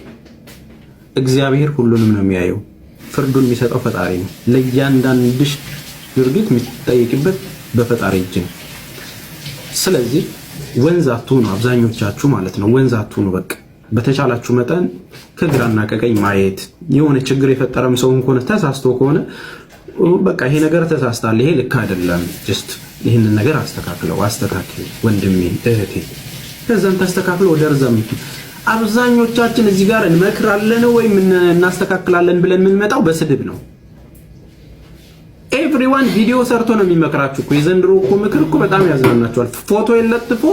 እግዚአብሔር ሁሉንም ነው የሚያየው። ፍርዱን የሚሰጠው ፈጣሪ ነው። ለእያንዳንድሽ ድርጊት የምትጠይቅበት በፈጣሪ እጅ ነው። ስለዚህ ወንዝ አትሁኑ፣ አብዛኞቻችሁ ማለት ነው። ወንዝ አትሁኑ። በቃ በተቻላችሁ መጠን ከግራና ከቀኝ ማየት። የሆነ ችግር የፈጠረም ሰው ከሆነ ተሳስቶ ከሆነ በቃ ይሄ ነገር ተሳስታል፣ ይሄ ልክ አይደለም፣ ጀስት ይህንን ነገር አስተካክለው፣ አስተካክል ወንድሜ እህቴ፣ ከዛም ተስተካክለው ወደ ርዘም። አብዛኞቻችን እዚህ ጋር እንመክራለን ወይም እናስተካክላለን ብለን የምንመጣው በስድብ ነው። ኤቭሪዋን ቪዲዮ ሰርቶ ነው የሚመክራችሁ እኮ። የዘንድሮ እኮ ምክር እኮ በጣም ያዝናናችኋል። ፎቶ የለጥፎ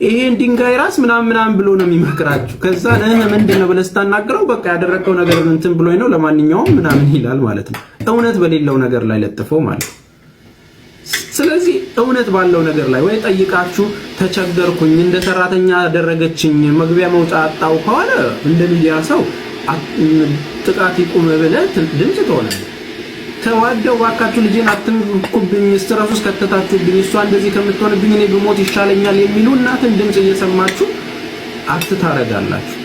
ይሄን ድንጋይ ራስ ምናምን ብሎ ነው የሚመክራችሁ። ከዛ ምንድነው ብለህ ስታናግረው በቃ ያደረከው ነገር እንትን ብሎኝ ነው ለማንኛውም ምናምን ይላል ማለት ነው። እውነት በሌለው ነገር ላይ ለጥፎ ማለት ነው። ስለዚህ እውነት ባለው ነገር ላይ ወይ ጠይቃችሁ ተቸገርኩኝ፣ እንደ ሰራተኛ ያደረገችኝ፣ መግቢያ መውጫ አጣው ከሆነ እንደ ሚዲያ ሰው ጥቃት ይቁም ብለህ ድምጽ ትሆናለህ። ተዋደው ባካችሁ ልጄን አትንኩብኝ፣ ስትረሱ ውስጥ ከተታችሁብኝ፣ እሷ እንደዚህ ከምትሆንብኝ እኔ ብሞት ይሻለኛል የሚሉ እናትን ድምጽ እየሰማችሁ አትታረጋላችሁ።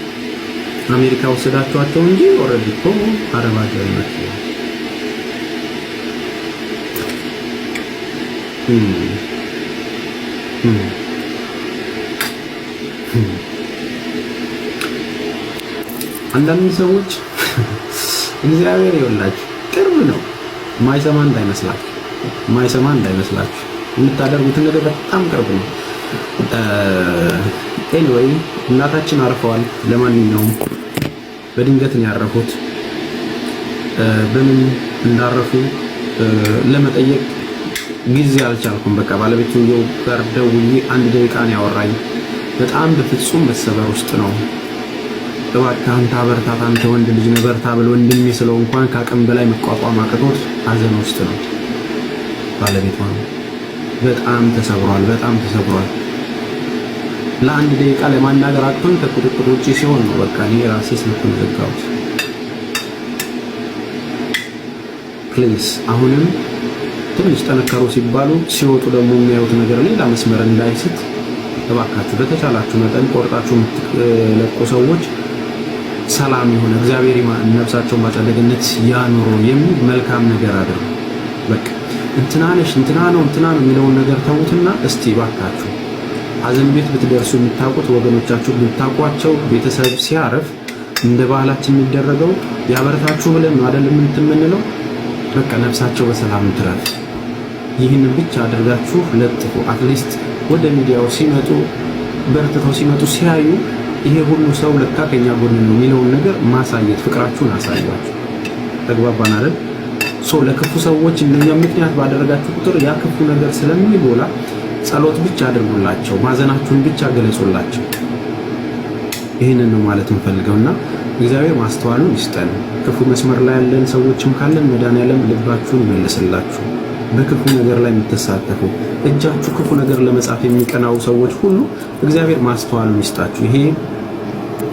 አሜሪካ ወሰዳችኋቸው እንጂ ኦልሬዲ እኮ አረብ ሀገር ናቸው። አንዳንድ ሰዎች እግዚአብሔር ይወላችሁ ቅርብ ነው። ማይሰማ እንዳይመስላችሁ የምታደርጉትን ነገር በጣም ቅርብ ነው። ኤኒዌይ እናታችን አርፈዋል። ለማንኛውም በድንገት ነው ያረፉት። በምን እንዳረፉ ለመጠየቅ ጊዜ አልቻልኩም። በቃ ባለቤትየው ጋር ደውዬ 1 ደቂቃ ነው ያወራኝ። በጣም በፍጹም መሰበር ውስጥ ነው። እባክህ አንተ በርታት፣ አንተ ወንድ ልጅ ነህ በርታ ብሎ ወንድሜ ስለው እንኳን ከአቅም በላይ መቋቋም አቅቶት ሀዘን ውስጥ ነው። ባለቤቷ በጣም ተሰብሯል። ለ1 ደቂቃ ለማናገር አቅቶኝ ከቁጥጥር ውጪ ሲሆን ነው በቃ እኔ ራሴ ስልኩን ዘጋሁት። ፕሊዝ አሁንም ትንሽ ጠነከሩ ሲባሉ ሲወጡ ደግሞ የሚያዩት ነገር ሌላ መስመር እንዳይስት እባካችሁ በተቻላችሁ መጠን ቆርጣችሁ የምትለቁ ሰዎች ሰላም ይሁን፣ እግዚአብሔር ነፍሳቸውን ባጸደገነት ያኑሩ የሚል መልካም ነገር አድርጉ። በቃ እንትና ነሽ እንትና ነው የሚለውን ነገር ተውትና እስቲ እባካችሁ ሀዘን ቤት ብትደርሱ የምታውቁት ወገኖቻችሁ ብታውቋቸው ቤተሰብ ሲያረፍ እንደ ባህላችን የሚደረገው ያበረታችሁ ብለን ነው አይደል የምንለው። በቃ ነፍሳቸው በሰላም ትረፍ። ይህንን ብቻ አድርጋችሁ ለጥፉ። አትሊስት ወደ ሚዲያው ሲመጡ በርትተው ሲመጡ ሲያዩ ይሄ ሁሉ ሰው ለካ ከኛ ጎን ነው የሚለውን ነገር ማሳየት፣ ፍቅራችሁን አሳያችሁ። ተግባባን አይደል? ለክፉ ሰዎች እንደኛ ምክንያት ባደረጋችሁ ቁጥር ያ ክፉ ነገር ስለሚጎላ ጸሎት ብቻ አድርጉላቸው፣ ማዘናችሁን ብቻ ገለጹላቸው። ይህንን ነው ማለት እንፈልገውና እግዚአብሔር ማስተዋሉን ይስጠን። ክፉ መስመር ላይ ያለን ሰዎችም ካለን መድኃኒዓለም ልባችሁን ይመልስላችሁ። በክፉ ነገር ላይ የምትሳተፉ እጃችሁ ክፉ ነገር ለመጻፍ የሚቀናው ሰዎች ሁሉ እግዚአብሔር ማስተዋሉን ይስጣችሁ። ይሄ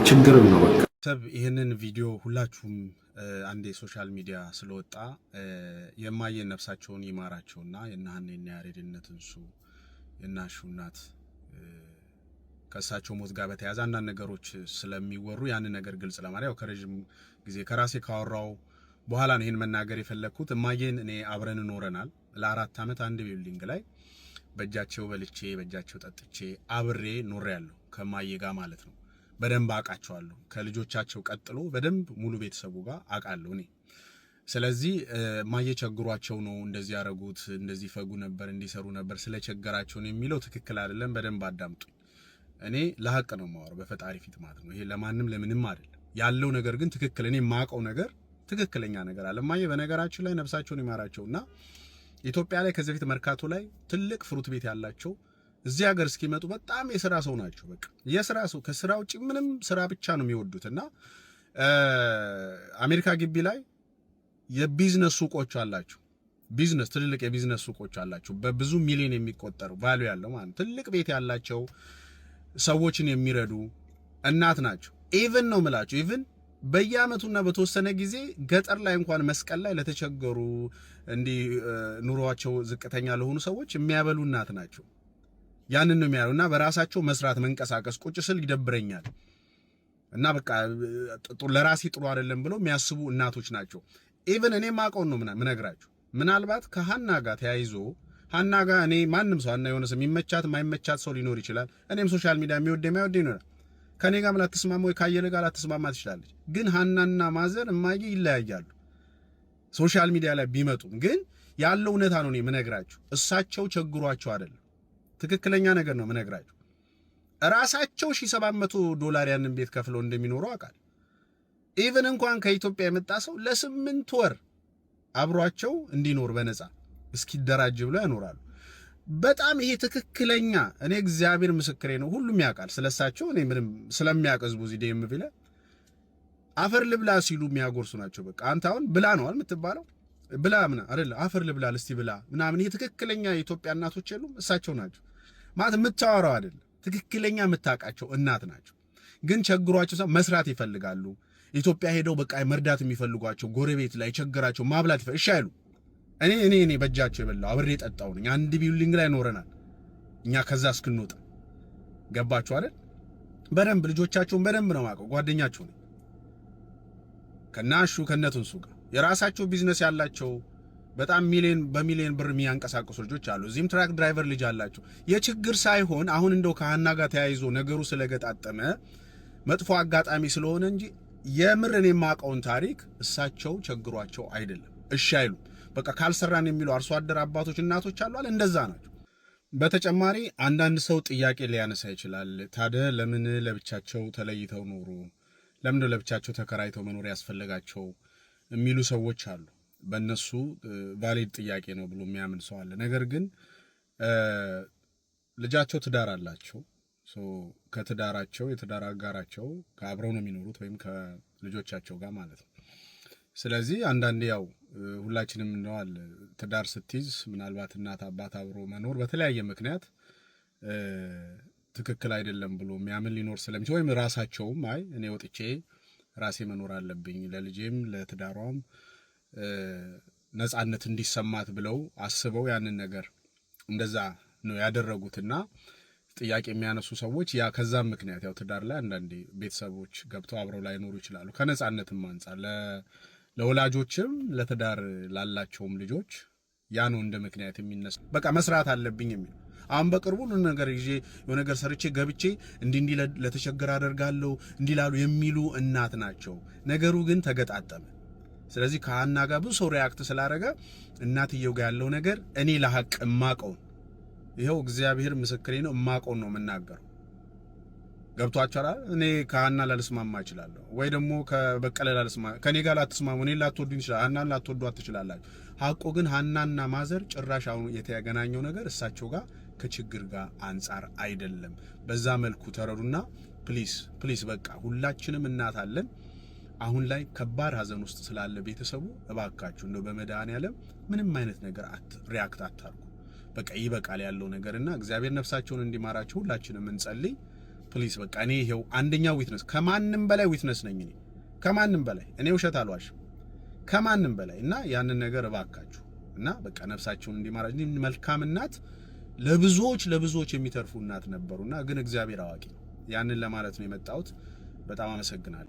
ችግርም ነው። በቃ ይህንን ቪዲዮ ሁላችሁም አንዴ ሶሻል ሚዲያ ስለወጣ የማየን ነፍሳቸውን ይማራቸውና የናህኔና ያሬድነት እንሱ የናሹ እናት ከእሳቸው ሞት ጋር በተያያዘ አንዳንድ ነገሮች ስለሚወሩ ያንን ነገር ግልጽ ለማድረግ ያው ከረጅም ጊዜ ከራሴ ካወራው በኋላ ነው ይሄን መናገር የፈለኩት። እማዬን እኔ አብረን ኖረናል ለ4 ዓመት አንድ ቢልዲንግ ላይ በእጃቸው በልቼ በእጃቸው ጠጥቼ አብሬ ኖሬያለሁ ከማዬ ጋር ማለት ነው። በደንብ አውቃቸዋለሁ። ከልጆቻቸው ቀጥሎ በደንብ ሙሉ ቤተሰቡ ጋር አውቃለሁ እኔ። ስለዚህ ማዬ ቸግሯቸው ነው እንደዚህ ያረጉት፣ እንደዚህ ፈጉ ነበር፣ እንዲሰሩ ነበር፣ ስለቸገራቸው ነው የሚለው ትክክል አይደለም። በደንብ አዳምጡኝ። እኔ ለሐቅ ነው የማወራው በፈጣሪ ፊት ማለት ነው። ይሄ ለማንም ለምንም አይደለም ያለው ነገር ግን ትክክል፣ እኔ የማውቀው ነገር ትክክለኛ ነገር አለ። ማዬ በነገራችን ላይ ነፍሳቸውን ይማራቸውና ኢትዮጵያ ላይ ከዚህ በፊት መርካቶ ላይ ትልቅ ፍሩት ቤት ያላቸው እዚህ ሀገር እስኪመጡ በጣም የሥራ ሰው ናቸው። በቃ የሥራ ሰው ከሥራ ውጪ ምንም ሥራ ብቻ ነው የሚወዱትና አሜሪካ ግቢ ላይ የቢዝነስ ሱቆች አላቸው። ቢዝነስ ትልልቅ የቢዝነስ ሱቆች አላቸው። በብዙ ሚሊዮን የሚቆጠሩ ቫልዩ ያለው ማለት ትልቅ ቤት ያላቸው ሰዎችን የሚረዱ እናት ናቸው። ኢቭን ነው የምላቸው ኢቭን በየአመቱና በተወሰነ ጊዜ ገጠር ላይ እንኳን መስቀል ላይ ለተቸገሩ እንዲህ ኑሮአቸው ዝቅተኛ ለሆኑ ሰዎች የሚያበሉ እናት ናቸው። ያንን ነው የሚያዩና በራሳቸው መስራት መንቀሳቀስ ቁጭ ስል ይደብረኛል እና በቃ ለራሴ ጥሩ አይደለም ብለው የሚያስቡ እናቶች ናቸው። ኢቭን እኔ ማቀው ነው ምነግራችሁ ምናልባት ከሃና ጋር ተያይዞ ሃና ጋር እኔ ማንም ሰው ሃና የሆነ ሰው የሚመቻት ማይመቻት ሰው ሊኖር ይችላል። እኔም ሶሻል ሚዲያ የሚወደኝ ማይወደኝ ነው። ከኔ ጋር ማለት ተስማማ ወይ ካየለ ጋር አትስማማ ትችላለች። ግን ሃናና ማዘር እማዬ ይለያያሉ። ሶሻል ሚዲያ ላይ ቢመጡም ግን ያለው እውነታ ነው እኔ ምነግራችሁ። እሳቸው ቸግሯቸው አይደለም፣ ትክክለኛ ነገር ነው ምነግራችሁ። ራሳቸው $700 ያንን ቤት ከፍለው እንደሚኖሩ አውቃለሁ። ኢቭን እንኳን ከኢትዮጵያ የመጣ ሰው ለ8 ወር አብሯቸው እንዲኖር በነፃ እስኪደራጅ ብሎ ያኖራሉ። በጣም ይሄ ትክክለኛ እኔ እግዚአብሔር ምስክሬ ነው። ሁሉም ያውቃል ስለሳቸው። እኔ ምንም ስለሚያቀዝቡ እዚህ ደም ቢለ አፈር ልብላ ሲሉ የሚያጎርሱ ናቸው። በቃ አንተ አሁን ብላ ነው የምትባለው ብላ ምን አይደለ አፈር ልብላ እስቲ ብላ ምናምን። ይሄ ትክክለኛ የኢትዮጵያ እናቶች የሉም እሳቸው ናቸው ማለት የምታወራው አይደለ ትክክለኛ የምታውቃቸው እናት ናቸው። ግን ቸግሯቸው ሰው መስራት ይፈልጋሉ። ኢትዮጵያ ሄደው በቃ መርዳት የሚፈልጓቸው ጎረቤት ላይ ቸገራቸው ማብላት እሺ አይሉ። እኔ በእጃቸው የበላው አብሬ ጠጣው ነኝ። አንድ ቢልዲንግ ላይ ኖረናል እኛ ከዛ እስክንወጣ ገባችሁ አይደል? በደንብ ልጆቻቸውን በደንብ ነው ማቀው። ጓደኛቸው ነው ከናሹ ከነቱንሱ ጋር የራሳቸው ቢዝነስ ያላቸው በጣም በሚሊዮን ብር የሚያንቀሳቅሱ ልጆች አሉ። እዚህም ትራክ ድራይቨር ልጅ አላቸው። የችግር ሳይሆን አሁን እንደው ከሃና ጋር ተያይዞ ነገሩ ስለገጣጠመ መጥፎ አጋጣሚ ስለሆነ እንጂ የምር እኔ የማውቀውን ታሪክ እሳቸው ቸግሯቸው አይደለም። እሺ አይሉ በቃ ካልሰራን የሚሉ አርሶ አደር አባቶች እናቶች አሉ አለ እንደዛ ናቸው። በተጨማሪ አንዳንድ ሰው ጥያቄ ሊያነሳ ይችላል። ታዲያ ለምን ለብቻቸው ተለይተው ኖሩ? ለምን ለብቻቸው ተከራይተው መኖር ያስፈልጋቸው የሚሉ ሰዎች አሉ። በእነሱ ቫሊድ ጥያቄ ነው ብሎ የሚያምን ሰው አለ። ነገር ግን ልጃቸው ትዳር አላቸው። ከትዳራቸው የትዳር አጋራቸው ከአብረው ነው የሚኖሩት ወይም ከልጆቻቸው ጋር ማለት ነው። ስለዚህ አንዳንዴ ያው ሁላችንም እንደዋል ትዳር ስትይዝ ምናልባት እናት አባት አብሮ መኖር በተለያየ ምክንያት ትክክል አይደለም ብሎ የሚያምን ሊኖር ስለሚችል ወይም ራሳቸውም አይ እኔ ወጥቼ ራሴ መኖር አለብኝ ለልጄም ለትዳሯም ነፃነት እንዲሰማት ብለው አስበው ያንን ነገር እንደዛ ነው ያደረጉትና ጥያቄ የሚያነሱ ሰዎች ያ ከዛም ምክንያት ያው ትዳር ላይ አንዳንዴ ቤተሰቦች ገብተው አብረው ላይ ኖሩ ይችላሉ። ከነፃነትም አንፃር ለወላጆችም ለትዳር ላላቸውም ልጆች ያ ነው እንደ ምክንያት የሚነሳ በቃ መስራት አለብኝ የሚል አሁን በቅርቡ ነገር ይዤ የሆነ ነገር ሰርቼ ገብቼ እንዲህ ለተቸገረ አደርጋለሁ እንዲላሉ የሚሉ እናት ናቸው። ነገሩ ግን ተገጣጠመ። ስለዚህ ከሃና ጋር ብዙ ሰው ሪያክት ስላደረገ እናትየው ጋር ያለው ነገር እኔ ለሐቅ ማቀው ይሄው እግዚአብሔር ምስክሬ ነው ማቀው ነው የምናገረው። ገብቷችኋል? እኔ ከሃና ላልስማማ እችላለሁ ወይ ደግሞ ከበቀለ ላልስማማ ከኔ ጋር ላትስማሙ እኔ ላትወዱኝ ይችላል ሃናን ላትወዷት ትችላላችሁ። ሐቁ ግን ሃናና ማዘር ጭራሽ አሁን የተገናኘው ነገር እሳቸው ጋር ከችግር ጋር አንፃር አይደለም። በዛ መልኩ ተረዱና ፕሊስ በቃ ሁላችንም እናት አለን። አሁን ላይ ከባድ ሀዘን ውስጥ ስላለ ቤተሰቡ እባካችሁ እንደው በመድኃኒዓለም ምንም አይነት ነገር ሪያክት አታርጉ። በቃ ይበቃል ያለው ነገርና እግዚአብሔር ነፍሳቸውን እንዲማራቸው ሁላችንም እንጸልይ ፕሊስ። በቃ እኔ ይሄው አንደኛው ዊትነስ ከማንም በላይ ዊትነስ ነኝ። ከማንም በላይ እኔ ውሸት አልዋሽም ከማንም በላይ እና ያንን ነገር እባካችሁ እና በቃ ነፍሳቸውን እንዲማራቸው መልካም እናት ለብዙዎች የሚተርፉ እናት ነበሩና ግን እግዚአብሔር አዋቂ ነው። ያንን ለማለት ነው የመጣሁት። በጣም አመሰግናለሁ።